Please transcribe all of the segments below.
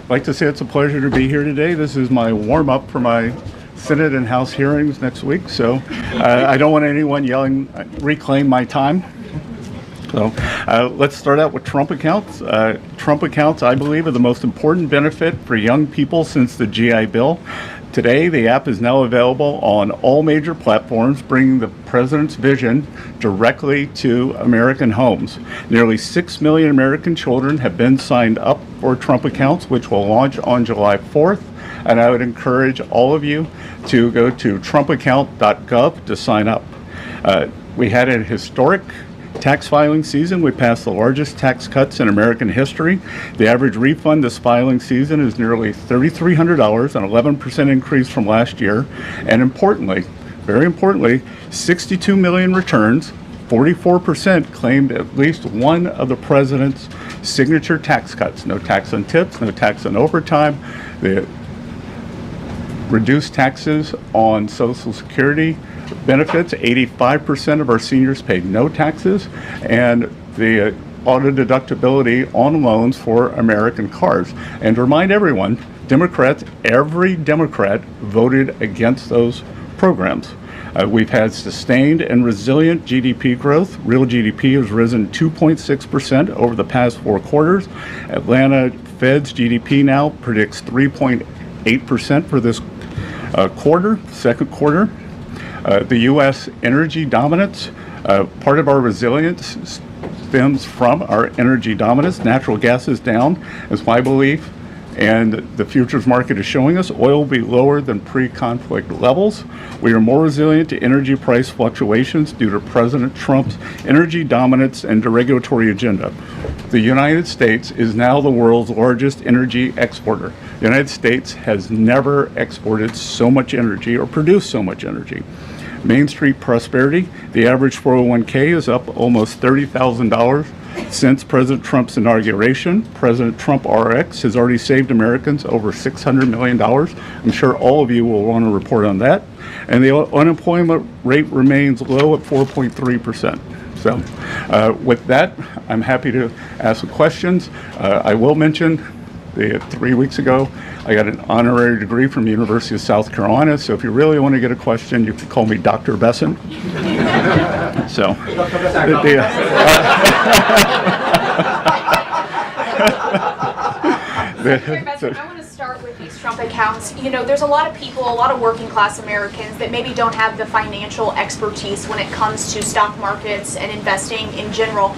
I'd like to say it's a pleasure to be here today. This is my warm-up for my Senate and House hearings next week, so I don't want anyone yelling, reclaim my time. So let's start out with Trump accounts. Trump accounts, I believe, are the most important benefit for young people since the GI Bill. Today, the app is now available on all major platforms, bringing the president's vision directly to American homes. Nearly 6 million American children have been signed up for Trump accounts, which will launch on July 4th. And I would encourage all of you to go to trumpaccount.gov to sign up. We had a historic tax filing season. We passed the largest tax cuts in American history. The average refund this filing season is nearly $3,300, an 11% increase from last year. And importantly, very importantly, 62 million returns, 44% claimed at least one of the president's signature tax cuts. No tax on tips, no tax on overtime. The reduced taxes on Social Security benefits. 85% of our seniors paid no taxes, and the auto deductibility on loans for American cars. And to remind everyone, Democrats, every Democrat voted against those programs. We've had sustained and resilient GDP growth. Real GDP has risen 2.6% over the past 4 quarters. Atlanta Fed's GDP now predicts 3.8% for this second quarter. The U.S. energy dominance, part of our resilience stems from our energy dominance. Natural gas is down, is my belief, and the futures market is showing us oil will be lower than pre-conflict levels. We are more resilient to energy price fluctuations due to President Trump's energy dominance and deregulatory agenda. The United States is now the world's largest energy exporter. The United States has never exported so much energy or produced so much energy. Main Street prosperity, the average 401k is up almost $30,000 since President Trump's inauguration. President Trump RX has already saved Americans over $600 million. I'm sure all of you will want to report on that. And the unemployment rate remains low at 4.3%. So with that, I'm happy to ask some questions. I will mention 3 weeks ago, I got an honorary degree from the University of South Carolina, so if you really want to get a question, you can call me Dr. Bessent. So, I want to start with these Trump accounts. You know, there's a lot of people, a lot of working class Americans that maybe don't have the financial expertise when it comes to stock markets and investing in general.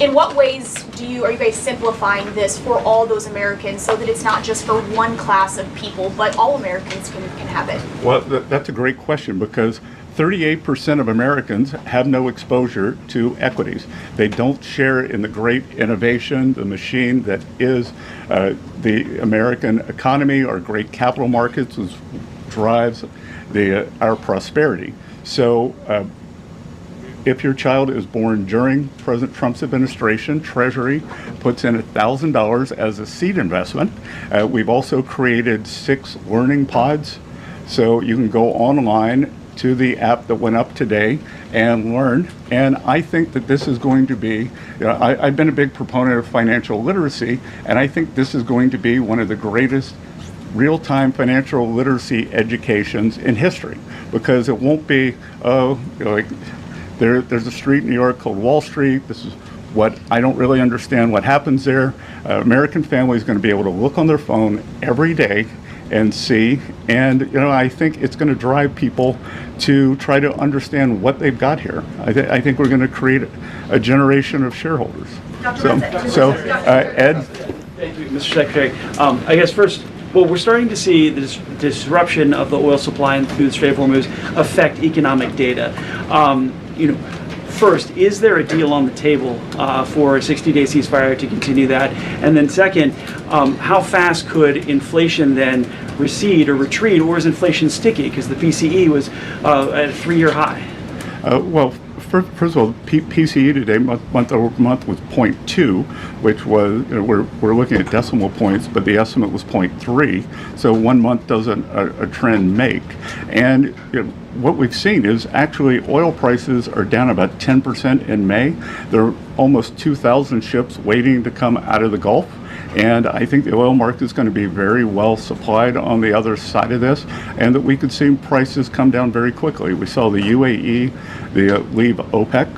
In what ways are you guys simplifying this for all those Americans so that it's not just for one class of people, but all Americans can have it? Well, that's a great question, because 38% of Americans have no exposure to equities. They don't share in the great innovation, the machine that is the American economy, our great capital markets, which drives our prosperity. So if your child is born during President Trump's administration, Treasury puts in $1,000 as a seed investment. We've also created 6 learning pods, so you can go online to the app that went up today and learn. And I think that this is going to be, I've been a big proponent of financial literacy, and I think this is going to be one of the greatest real-time financial literacy educations in history, because it won't be, there's a street in New York called Wall Street. This is what I don't really understand what happens there. American family is going to be able to look on their phone every day and see, and I think it's going to drive people to try to understand what they've got here. I think we're going to create a generation of shareholders. Ed? Thank you, Mr. Secretary. I guess first, well, we're starting to see the disruption of the oil supply through the Strait of Hormuz affect economic data. First, is there a deal on the table for a 60-day ceasefire to continue that? And then second, how fast could inflation then recede or retreat, or is inflation sticky? Because the PCE was at a 3-year high. Well, first of all, PCE today, month over month, was 0.2, which was, we're looking at decimal points, but the estimate was 0.3. So 1 month doesn't a trend make. And what we've seen is actually oil prices are down about 10% in May. There are almost 2,000 ships waiting to come out of the Gulf. And I think the oil market is going to be very well supplied on the other side of this, and that we could see prices come down very quickly. We saw the UAE leave OPEC.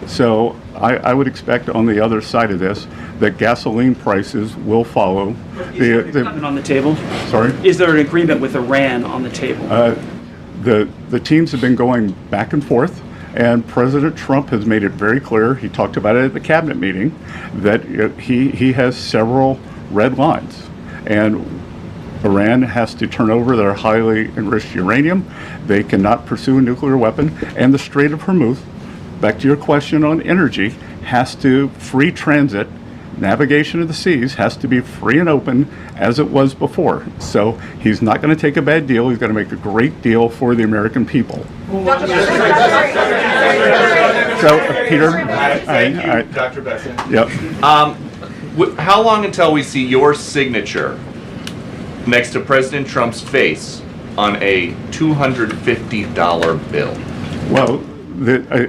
So I would expect on the other side of this that gasoline prices will follow. Is there an agreement on the table? Sorry? Is there an agreement with Iran on the table? The teams have been going back and forth, and President Trump has made it very clear, he talked about it at the cabinet meeting, that he has several red lines. And Iran has to turn over their highly enriched uranium. They cannot pursue a nuclear weapon. And the Strait of Hormuz, back to your question on energy, has to free transit. Navigation of the seas has to be free and open as it was before. So he's not going to take a bad deal. He's going to make a great deal for the American people. So, Peter. Thank you, Dr. Bessent. Yep. How long until we see your signature next to President Trump's face on a $250 bill? Well,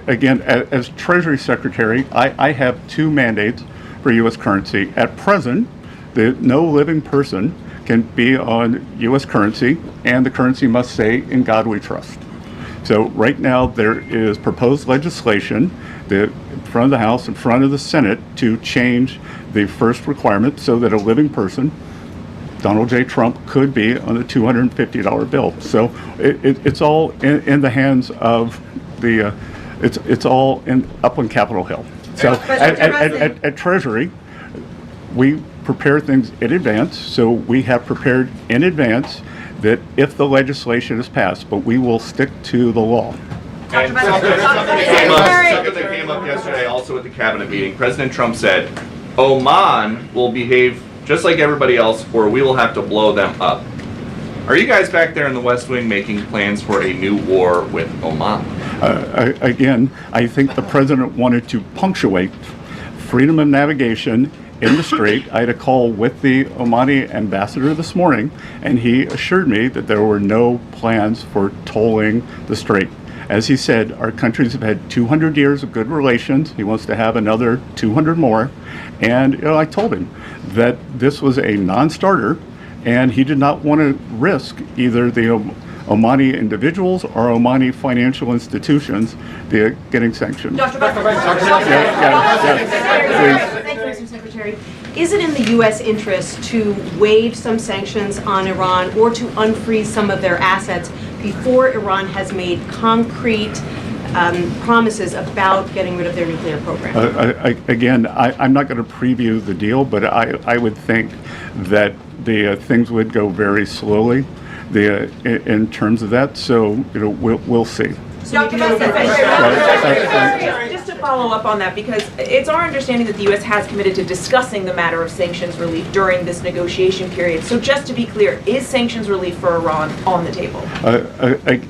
again, as Treasury Secretary, I have two mandates for U.S. currency. At present, no living person can be on U.S. currency, and the currency must say, "In God we trust." So right now there is proposed legislation in front of the House, in front of the Senate, to change the first requirement so that a living person, Donald J. Trump, could be on a $250 bill. So it's all in the hands of the, it's all up on Capitol Hill. So at Treasury, we prepare things in advance. So we have prepared in advance that if the legislation is passed, but we will stick to the law. And something that came up yesterday also at the cabinet meeting, President Trump said, Oman will behave just like everybody else, or we will have to blow them up. Are you guys back there in the West Wing making plans for a new war with Oman? Again, I think the president wanted to punctuate freedom of navigation in the strait. I had a call with the Omani ambassador this morning, and he assured me that there were no plans for tolling the strait. As he said, our countries have had 200 years of good relations. He wants to have another 200 more. And I told him that this was a non-starter, and he did not want to risk either the Omani individuals or Omani financial institutions getting sanctioned. Dr. Bessent. Thank you, Mr. Secretary. Is it in the U.S. interest to waive some sanctions on Iran or to unfreeze some of their assets before Iran has made concrete promises about getting rid of their nuclear program? I'm not going to preview the deal, but I would think that the things would go very slowly in terms of that. So we'll see. Dr. Bessent, just to follow up on that, because it's our understanding that the U.S. has committed to discussing the matter of sanctions relief during this negotiation period. So just to be clear, is sanctions relief for Iran on the table?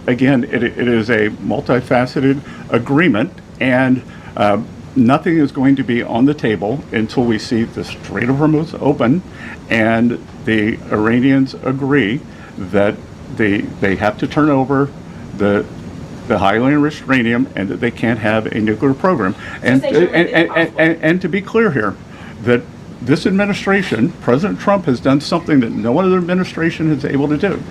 Again, it is a multifaceted agreement, and nothing is going to be on the table until we see the Strait of Hormuz open and the Iranians agree that they have to turn and the highly enriched uranium, and that they can't have a nuclear program. And to be clear here, that this administration, President Trump, has done something that no other administration is able to do.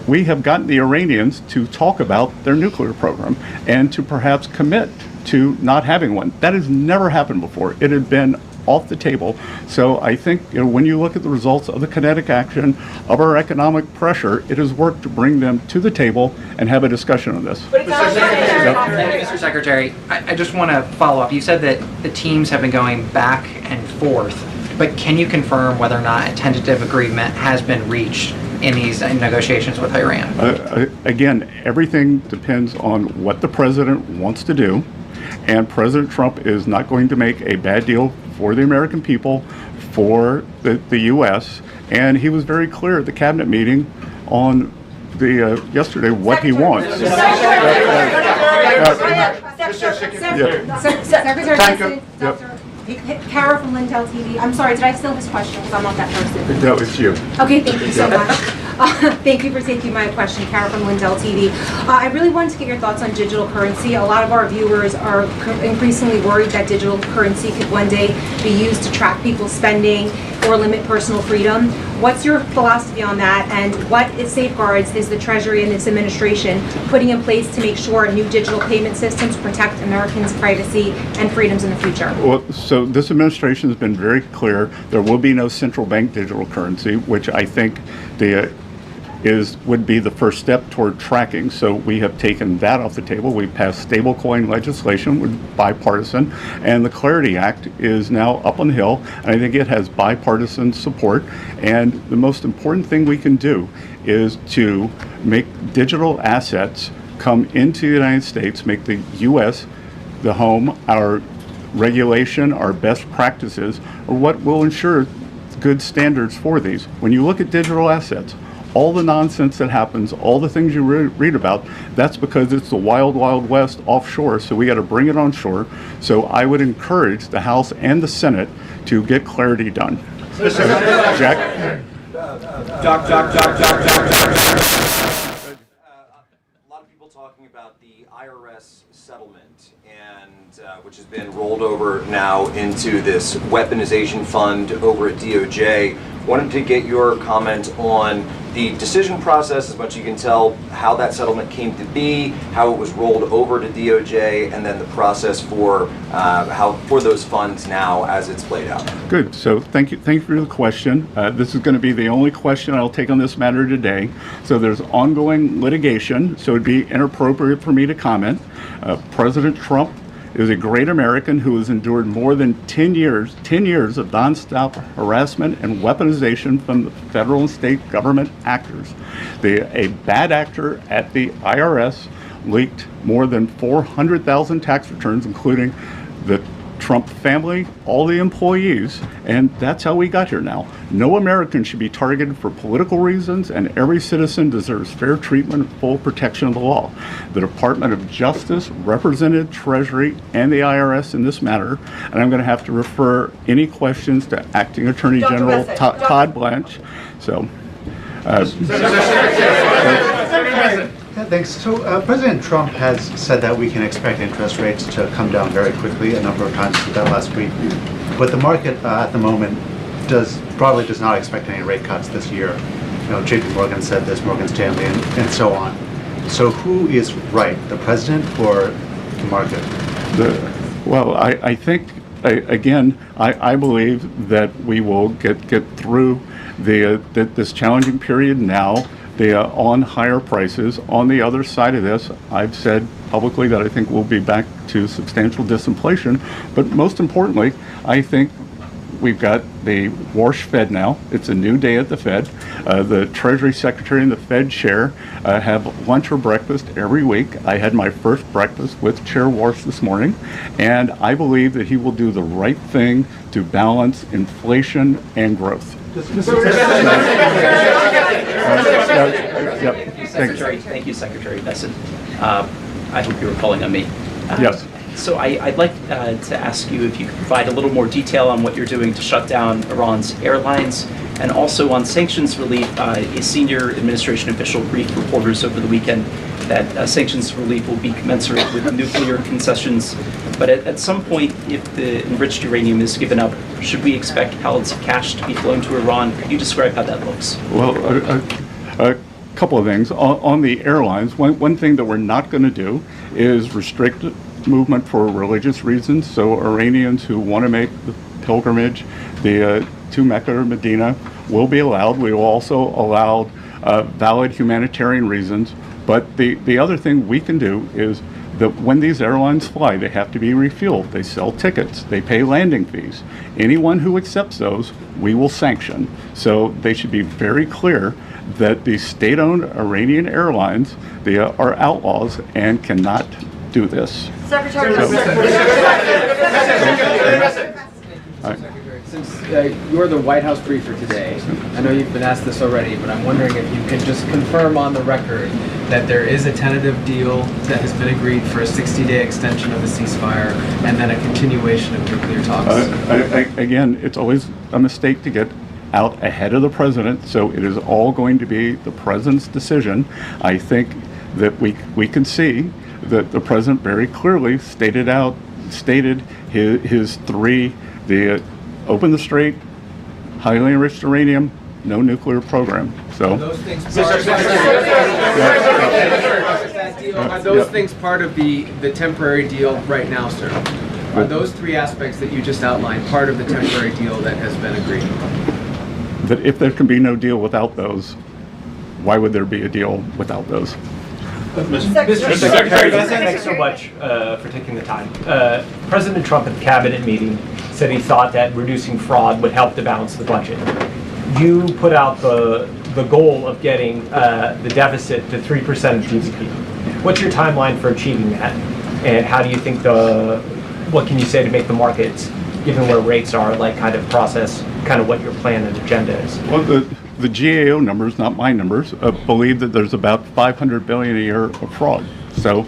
We have gotten the Iranians to talk about their nuclear program and to perhaps commit to not having one. That has never happened before. It had been off the table. So I think when you look at the results of the kinetic action of our economic pressure, it has worked to bring them to the table and have a discussion on this. Mr. Secretary, I just want to follow up. You said that the teams have been going back and forth, but can you confirm whether or not a tentative agreement has been reached in these negotiations with Iran? Again, everything depends on what the president wants to do, and President Trump is not going to make a bad deal for the American people, for the U.S., and he was very clear at the cabinet meeting on yesterday what he wants. Secretary Bessent, Dr. Kara from Lindell TV. I'm sorry, did I steal his question? Because I'm not that person. No, it's you. Okay, thank you so much. Thank you for taking my question, Kara from Lindell TV. I really wanted to get your thoughts on digital currency. A lot of our viewers are increasingly worried that digital currency could one day be used to track people's spending or limit personal freedom. What's your philosophy on that, and what safeguards is the Treasury and this administration putting in place to make sure new digital payment systems protect Americans' privacy and freedoms in the future? Well, so this administration has been very clear. There will be no central bank digital currency, which I think would be the first step toward tracking. So we have taken that off the table. We passed stablecoin legislation with bipartisan, and the Clarity Act is now up on the hill, and I think it has bipartisan support. And the most important thing we can do is to make digital assets come into the United States, make the U.S. the home. Our regulation, our best practices are what will ensure good standards for these. When you look at digital assets, all the nonsense that happens, all the things you read about, that's because it's the wild, wild west offshore, so we got to bring it on shore. So I would encourage the House and the Senate to get clarity done. Jack? A lot of people talking about the IRS settlement, and which has been rolled over now into this weaponization fund over at DOJ. Wanted to get your comment on the decision process, as much as you can tell, how that settlement came to be, how it was rolled over to DOJ, and then the process for those funds now as it's played out. Good. So thank you for the question. This is going to be the only question I'll take on this matter today. So there's ongoing litigation, so it'd be inappropriate for me to comment. President Trump is a great American who has endured more than 10 years of nonstop harassment and weaponization from the federal and state government actors. A bad actor at the IRS leaked more than 400,000 tax returns, including the Trump family, all the employees, and that's how we got here now. No American should be targeted for political reasons, and every citizen deserves fair treatment and full protection of the law. The Department of Justice represented Treasury and the IRS in this matter, and I'm going to have to refer any questions to Acting Attorney General Todd Blanche. So, Yeah, thanks. So President Trump has said that we can expect interest rates to come down very quickly. A number of times he did that last week. But the market at the moment probably does not expect any rate cuts this year. You know, JP Morgan said this, Morgan Stanley, and so on. So who is right, the president or the market? Well, I think, again, I believe that we will get through this challenging period now. On higher prices. On the other side of this, I've said publicly that I think we'll be back to substantial disinflation. But most importantly, I think we've got the Warsh Fed now. It's a new day at the Fed. The Treasury Secretary and the Fed Chair have lunch or breakfast every week. I had my first breakfast with Chair Warsh this morning, and I believe that he will do the right thing to balance inflation and growth. Thank you, Secretary Bessent. I hope you were calling on me. Yes. So I'd like to ask you if you could provide a little more detail on what you're doing to shut down Iran's airlines, and also on sanctions relief. A senior administration official briefed reporters over the weekend that sanctions relief will be commensurate with nuclear concessions. But at some point, if the enriched uranium is given up, should we expect pallets of cash to be flown to Iran? Could you describe how that looks? Well, a couple of things. On the airlines, one thing that we're not going to do is restrict movement for religious reasons. So Iranians who want to make the pilgrimage to Mecca or Medina will be allowed. We will also allow valid humanitarian reasons. But the other thing we can do is that when these airlines fly, they have to be refueled. They sell tickets. They pay landing fees. Anyone who accepts those, we will sanction. So they should be very clear that the state-owned Iranian airlines, they are outlaws and cannot do this. Secretary Since you're the White House briefer today, I know you've been asked this already, but I'm wondering if you can just confirm on the record that there is a tentative deal that has been agreed for a 60-day extension of the ceasefire and then a continuation of nuclear talks. Again, it's always a mistake to get out ahead of the president, so it is all going to be the president's decision. I think that we can see that the president very clearly stated his three: the open the strait, highly enriched uranium, no nuclear program. So Those things are those things part of the temporary deal right now, sir? Are those three aspects that you just outlined part of the temporary deal that has been agreed? that if there can be no deal without those, why would there be a deal without those? Mr. Secretary, thanks so much for taking the time. President Trump at the cabinet meeting said he thought that reducing fraud would help to balance the budget. You put out the goal of getting the deficit to 3% of GDP. What's your timeline for achieving that? And how do you think what can you say to make the markets, given where rates are, like kind of process kind of what your plan and agenda is? Well, the GAO numbers, not my numbers, believe that there's about $500 billion a year of fraud. So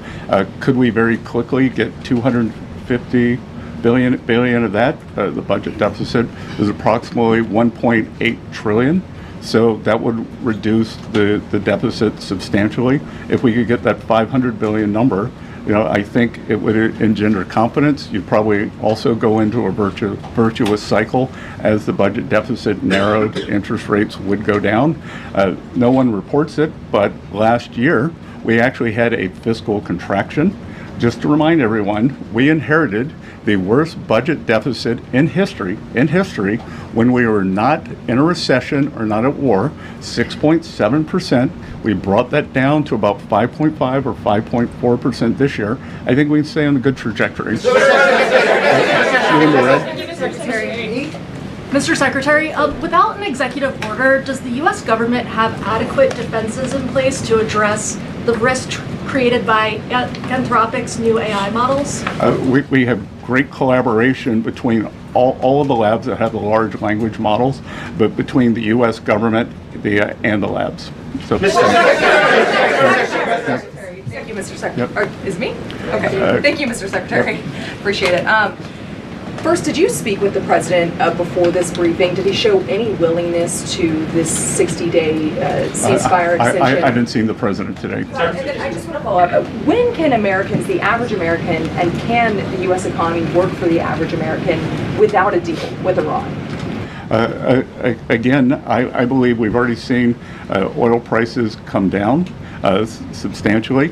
could we very quickly get $250 billion of that? The budget deficit is approximately $1.8 trillion. So that would reduce the deficit substantially. If we could get that $500 billion number, I think it would engender confidence. You'd probably also go into a virtuous cycle. As the budget deficit narrowed, interest rates would go down. No one reports it, but last year we actually had a fiscal contraction. Just to remind everyone, we inherited the worst budget deficit in history when we were not in a recession or not at war, 6.7%. We brought that down to about 5.5 or 5.4% this year. I think we can stay on a good trajectory. Mr. Secretary, without an executive order, does the U.S. government have adequate defenses in place to address the risk created by Anthropic's new AI models? We have great collaboration between all of the labs that have the large language models, but between the U.S. government and the labs. So, Thank you, Mr. Secretary. Is me? Okay. Thank you, Mr. Secretary. Appreciate it. First, did you speak with the president before this briefing? Did he show any willingness to this 60-day ceasefire extension? I haven't seen the president today. And then I just want to follow up. When can Americans, the average American, and can the U.S. economy work for the average American without a deal with Iran? Again, I believe we've already seen oil prices come down substantially.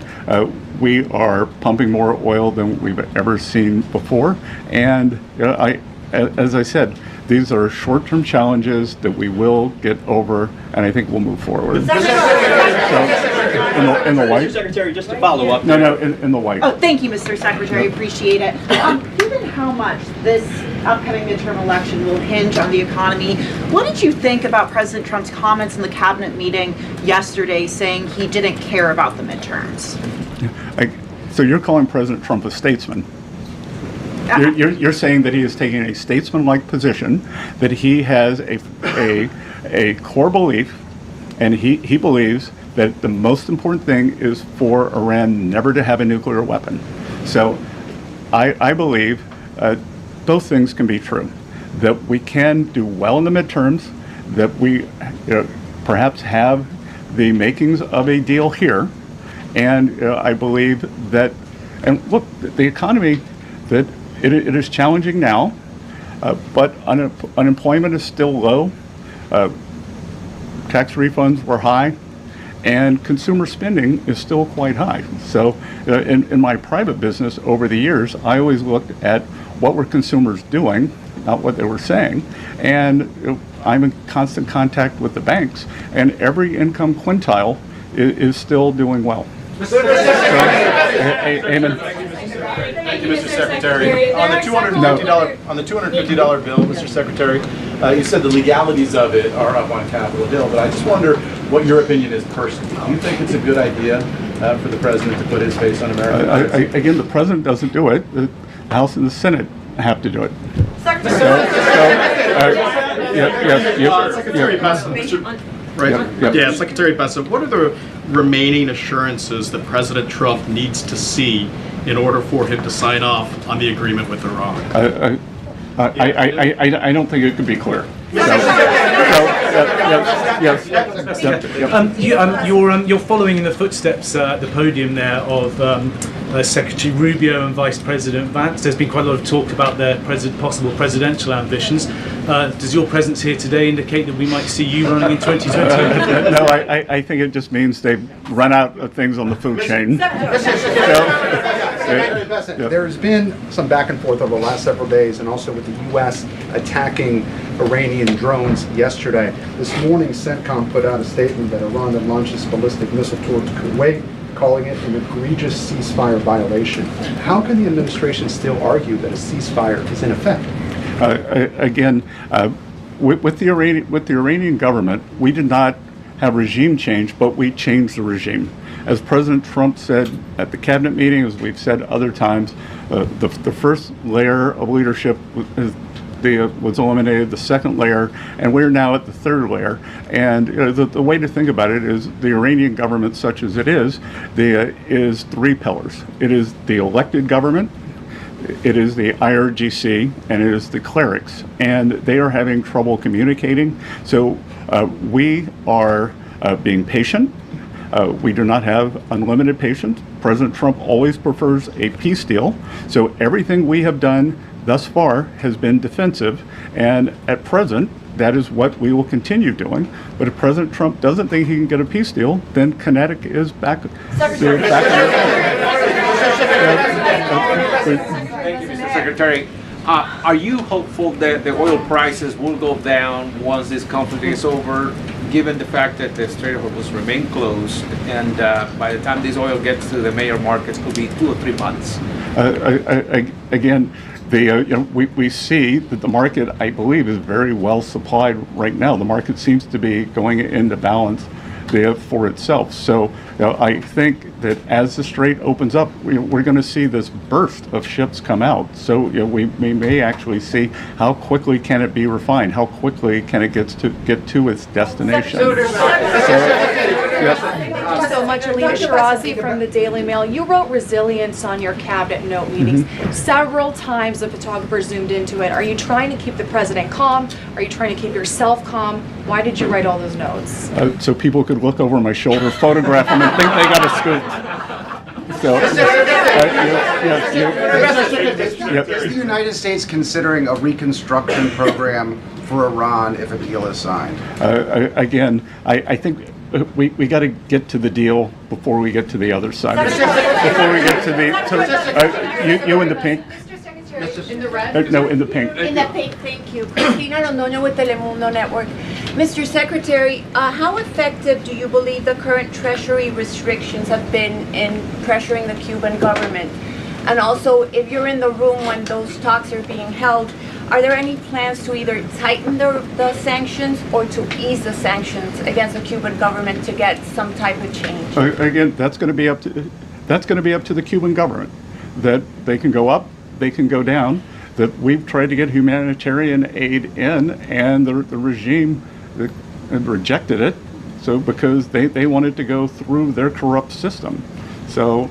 We are pumping more oil than we've ever seen before. And as I said, these are short-term challenges that we will get over, and I think we'll move forward. So, in the white? Mr. Secretary, just to follow up. No, in the white. Oh, thank you, Mr. Secretary. Appreciate it. Given how much this upcoming midterm election will hinge on the economy, what did you think about President Trump's comments in the cabinet meeting yesterday saying he didn't care about the midterms? So you're calling President Trump a statesman? You're saying that he is taking a statesman-like position, that he has a core belief, and he believes that the most important thing is for Iran never to have a nuclear weapon. So I believe both things can be true, that we can do well in the midterms, that we perhaps have the makings of a deal here, and I believe that, and look, the economy, that it is challenging now, but unemployment is still low, tax refunds were high, and consumer spending is still quite high. So in my private business over the years, I always looked at what were consumers doing, not what they were saying, and I'm in constant contact with the banks, and every income quintile is still doing well. Amen. Thank you, Mr. Secretary. On the $250 bill, Mr. Secretary, you said the legalities of it are up on Capitol Hill, but I just wonder what your opinion is personally. Do you think it's a good idea for the president to put his face on America? Again, the president doesn't do it. The House and the Senate have to do it. Secretary Bessent, Secretary Bessent, what are the remaining assurances that President Trump needs to see in order for him to sign off on the agreement with Iran? I don't think it could be clear. So You're following in the footsteps at the podium there of Secretary Rubio and Vice President Vance. There's been quite a lot of talk about their possible presidential ambitions. Does your presence here today indicate that we might see you running in 2020? No, I think it just means they've run out of things on the food chain. There's been some back and forth over the last several days, and also with the U.S. attacking Iranian drones yesterday. This morning, CENTCOM put out a statement that Iran had launched its ballistic missile towards Kuwait, calling it an egregious ceasefire violation. How can the administration still argue that a ceasefire is in effect? With the Iranian government, we did not have regime change, but we changed the regime. As President Trump said at the cabinet meeting, as we've said other times, the first layer of leadership was eliminated, the second layer, and we're now at the third layer. And the way to think about it is the Iranian government, such as it is three pillars. It is the elected government, it is the IRGC, and it is the clerics. And they are having trouble communicating. So we are being patient. We do not have unlimited patience. President Trump always prefers a peace deal. So everything we have done thus far has been defensive. And at present, that is what we will continue doing. But if President Trump doesn't think he can get a peace deal, then kinetic is back. Thank you, Mr. Secretary. Are you hopeful that the oil prices will go down once this conflict is over, given the fact that the Strait of Hormuz remain closed, and by the time this oil gets to the major markets, it could be 2 or 3 months? Again, we see that the market, I believe, is very well supplied right now. The market seems to be going into balance for itself. So I think that as the strait opens up, we're going to see this burst of ships come out. So we may actually see how quickly can it be refined, how quickly can it get to its destination. Thank you so much, Alina Shirazi from the Daily Mail. You wrote resilience on your cabinet note meetings. Several times the photographer zoomed into it. Are you trying to keep the president calm? Are you trying to keep yourself calm? Why did you write all those notes? So people could look over my shoulder, photograph them, and think they got a scoop. So, Is the United States considering a reconstruction program for Iran if a deal is signed? Again, I think we got to get to the deal before we get to the other side. Before we get to the you in the pink. In the red? No, in the pink. In the pink, thank you. Cristina Londoño with Telemundo Network. Mr. Secretary, how effective do you believe the current Treasury restrictions have been in pressuring the Cuban government? And also, if you're in the room when those talks are being held, are there any plans to either tighten the sanctions or to ease the sanctions against the Cuban government to get some type of change? Again, that's going to be up to the Cuban government. That they can go up, they can go down. That we've tried to get humanitarian aid in, and the regime rejected it. So because they wanted to go through their corrupt system. So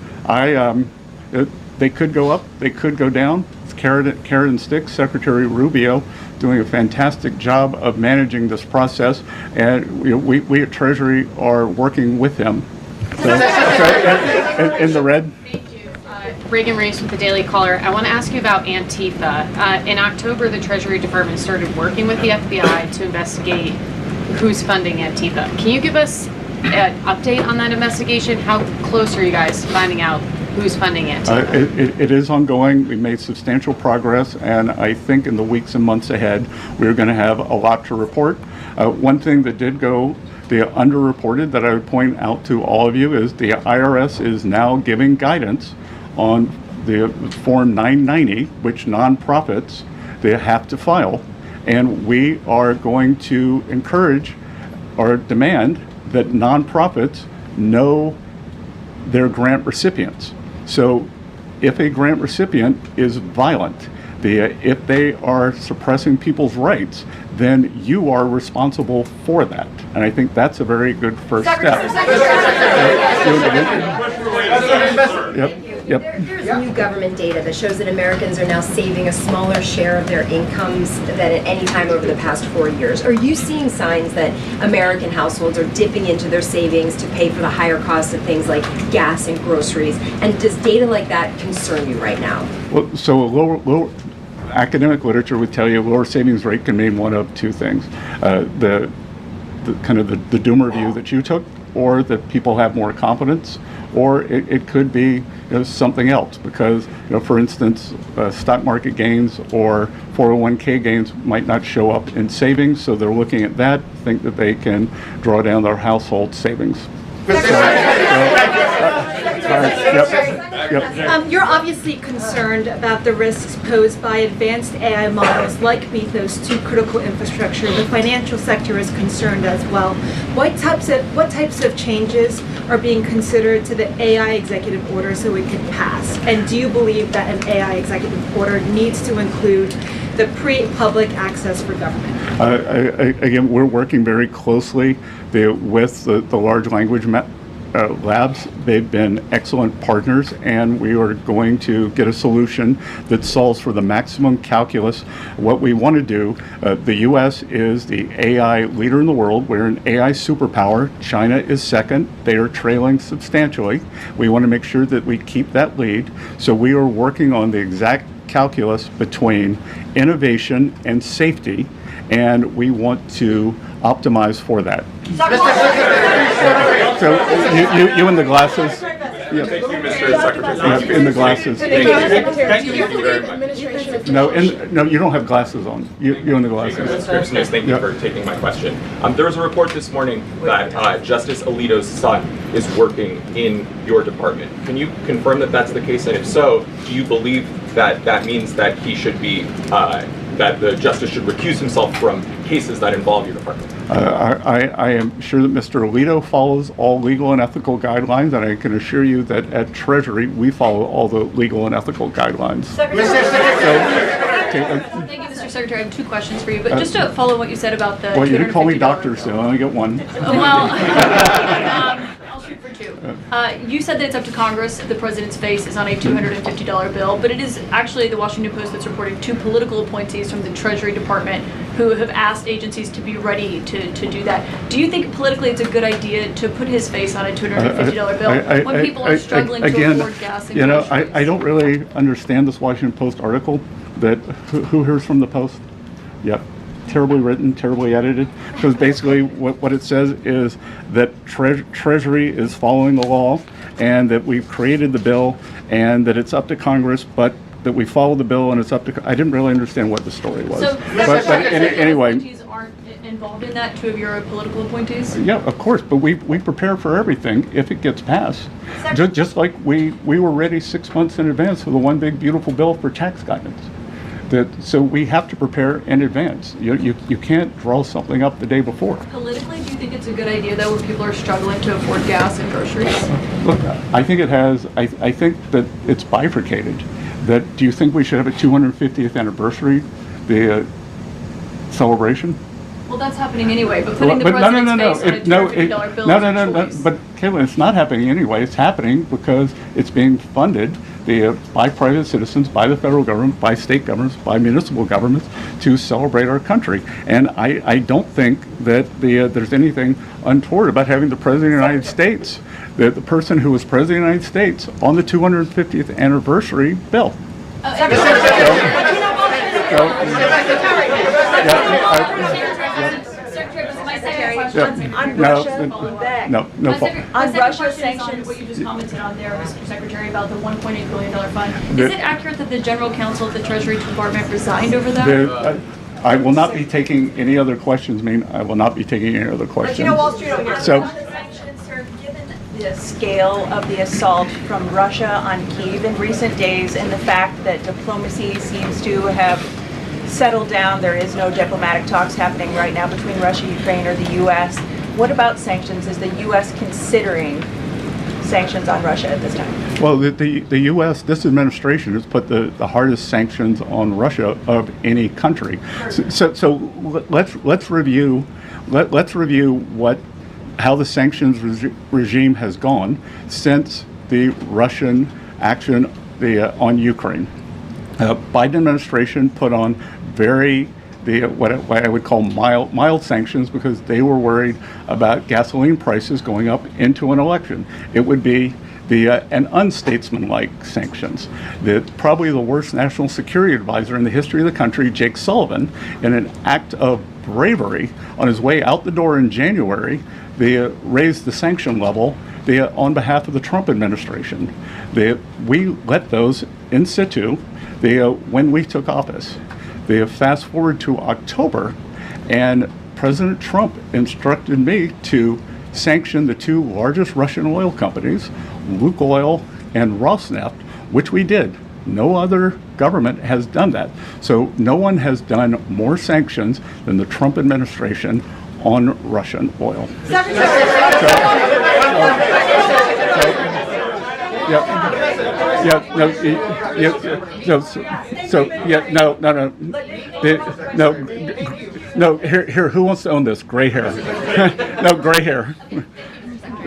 they could go up, they could go down. It's carrot and stick. Secretary Rubio doing a fantastic job of managing this process, and we at Treasury are working with him. So, in the red. Reagan Reese with the Daily Caller. I want to ask you about Antifa. In October, the Treasury Department started working with the FBI to investigate who's funding Antifa. Can you give us an update on that investigation? How close are you guys to finding out who's funding Antifa? It is ongoing. We made substantial progress, and I think in the weeks and months ahead, we're going to have a lot to report. One thing that did go underreported that I would point out to all of you is the IRS is now giving guidance on the Form 990, which nonprofits they have to file, and we are going to encourage or demand that nonprofits know their grant recipients. So if a grant recipient is violent, if they are suppressing people's rights, then you are responsible for that. And I think that's a very good first step. Yep. Yep. There's new government data that shows that Americans are now saving a smaller share of their incomes than at any time over the past 4 years. Are you seeing signs that American households are dipping into their savings to pay for the higher costs of things like gas and groceries? And does data like that concern you right now? Well, so a lower academic literature would tell you a lower savings rate can mean one of two things: the doomer view that you took, or that people have more confidence, or it could be something else, because for instance, stock market gains or 401k gains might not show up in savings, so they're looking at that, think that they can draw down their household savings. You're obviously concerned about the risks posed by advanced AI models like Mythos to critical infrastructure. The financial sector is concerned as well. What types of changes are being considered to the AI executive order so it can pass? And do you believe that an AI executive order needs to include the pre-public access for government? Again, we're working very closely with the large language labs. They've been excellent partners, and we are going to get a solution that solves for the maximum calculus. What we want to do, the U.S. is the AI leader in the world. We're an AI superpower. China is second. They are trailing substantially. We want to make sure that we keep that lead. So we are working on the exact calculus between innovation and safety, and we want to optimize for that. So you in the glasses? Yeah. Thank you, Mr. Secretary. Yeah, in the glasses. Thank you very much. No, you don't have glasses on. You in the glasses. Thank you for taking my question. There was a report this morning that Justice Alito's son is working in your department. Can you confirm that that's the case? And if so, do you believe that that means that he should be, that the justice should recuse himself from cases that involve your department? I am sure that Mr. Alito follows all legal and ethical guidelines, and I can assure you that at Treasury we follow all the legal and ethical guidelines. Thank you, Mr. Secretary. I have two questions for you, but just to follow what you said about the Well, you didn't call me doctor, so I only get one. I'll shoot for two. You said that it's up to Congress if the president's face is on a $250 bill, but it is actually the Washington Post that's reporting two political appointees from the Treasury Department who have asked agencies to be ready to do that. Do you think politically it's a good idea to put his face on a $250 bill when people are struggling to afford gas and groceries? I don't really understand this Washington Post article. That who hears from the Post? Yep. Terribly written, terribly edited, because basically what it says is that Treasury is following the law, and that we've created the bill, and that it's up to Congress, but that we follow the bill and it's up to. I didn't really understand what the story was. So, but anyway. Appointees aren't involved in that, two of your political appointees? Yeah, of course, but we prepare for everything if it gets passed. Just like we were ready 6 months in advance for the one big beautiful bill for tax guidance. So we have to prepare in advance. You can't draw something up the day before. Politically, do you think it's a good idea though when people are struggling to afford gas and groceries? Look, I think it has. I think that it's bifurcated. That do you think we should have a 250th anniversary, the celebration? Well, that's happening anyway. But putting the president's face on a $250 bill is a choice. But Caitlin, it's not happening anyway. It's happening because it's being funded by private citizens, by the federal government, by state governments, by municipal governments to celebrate our country. And I don't think that there's anything untoward about having the President of the United States, the person who was President of the United States, on the 250th anniversary bill. On Russia, on Russia sanctions. What you just commented on there, Mr. Secretary, about the $1.8 billion fund. Is it accurate that the General Counsel of the Treasury Department resigned over that? I will not be taking any other questions. I will not be taking any other questions. But you know, Wall Street over here. So, given the scale of the assault from Russia on Kyiv in recent days, and the fact that diplomacy seems to have settled down, there is no diplomatic talks happening right now between Russia, Ukraine, or the U.S. What about sanctions? Is the U.S. considering sanctions on Russia at this time? Well, the U.S., this administration has put the hardest sanctions on Russia of any country. So let's review how the sanctions regime has gone since the Russian action on Ukraine. Biden administration put on what I would call mild sanctions because they were worried about gasoline prices going up into an election. It would be an unstatesmanlike sanctions. Probably the worst national security advisor in the history of the country, Jake Sullivan, in an act of bravery on his way out the door in January, they raised the sanction level on behalf of the Trump administration. We let those in situ when we took office. They fast forward to October, and President Trump instructed me to sanction the two largest Russian oil companies, Lukoil and Rosneft, which we did. No other government has done that. So no one has done more sanctions than the Trump administration on Russian oil. Here, who wants to own this? Gray hair. No, gray hair.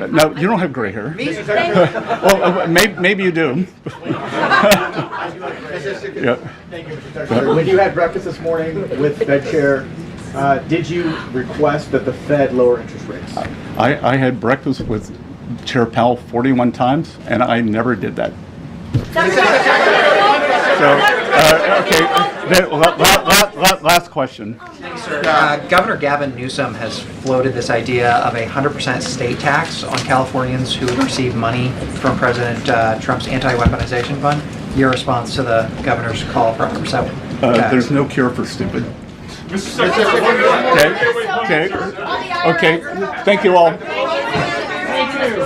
No, you don't have gray hair. Well, maybe you do. Thank you, Mr. Secretary. When you had breakfast this morning with Fed Chair, did you request that the Fed lower interest rates? I had breakfast with Chair Powell 41 times, and I never did that. Last question. Thanks, sir. Governor Gavin Newsom has floated this idea of a 100% state tax on Californians who receive money from President Trump's Anti-Weaponization Fund. Your response to the governor's call for 100% tax? There's no cure for stupid. Okay. Thank you all. Thank you.